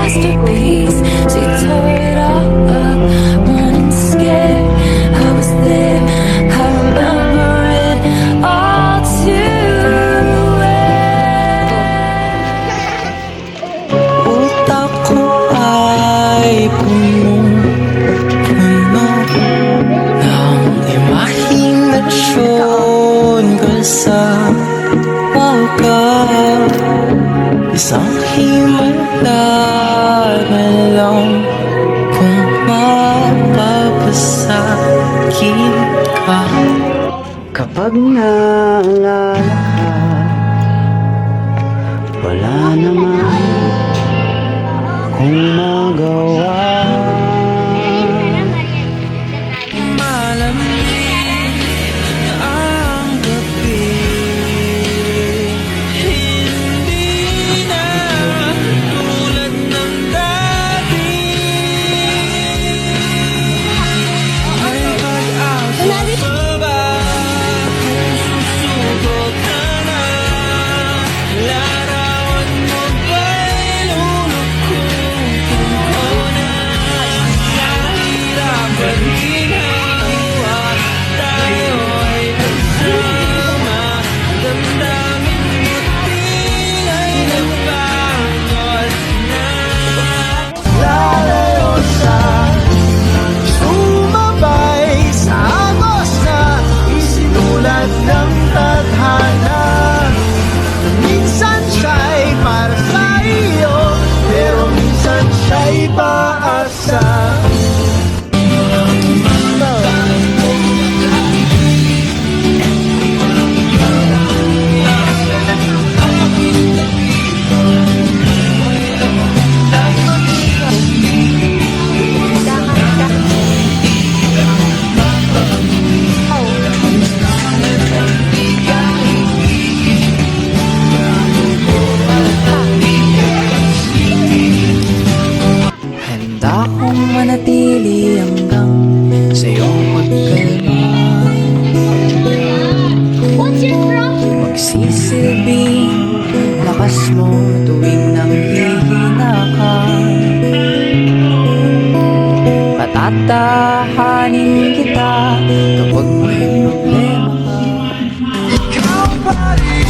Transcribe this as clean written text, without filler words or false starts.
masterpiece. She tore it all up, running scared. I was there, I remember it all too well. Utak ko ay punong-puno ng imahinasyon sa wakas. Isang himala na lang kung mapapasakit ka. Kapag naalala ka, wala naman akong magawa. Malamig ang gabi, hindi na tulad ng dati. May pag-asa pa ba kung susubok ka na? Larawan mo ba'y lulukutin ko na? Kahirap pa rin hawa, tayo ay nagsama. Damdamin mo tila nagpagod na. Lalayo sa sumabay sa agos na isinulat ng tadhana. Minsan siya'y para sa iyo, pero minsan siya'y paasa. Handa akong manatili hanggang sa iyong pagkalma. What's your problem? Magsisilbing lakas mo tuwing nanghihina ka. Patatahanin kita kapag may problema ka. Ikaw pa rin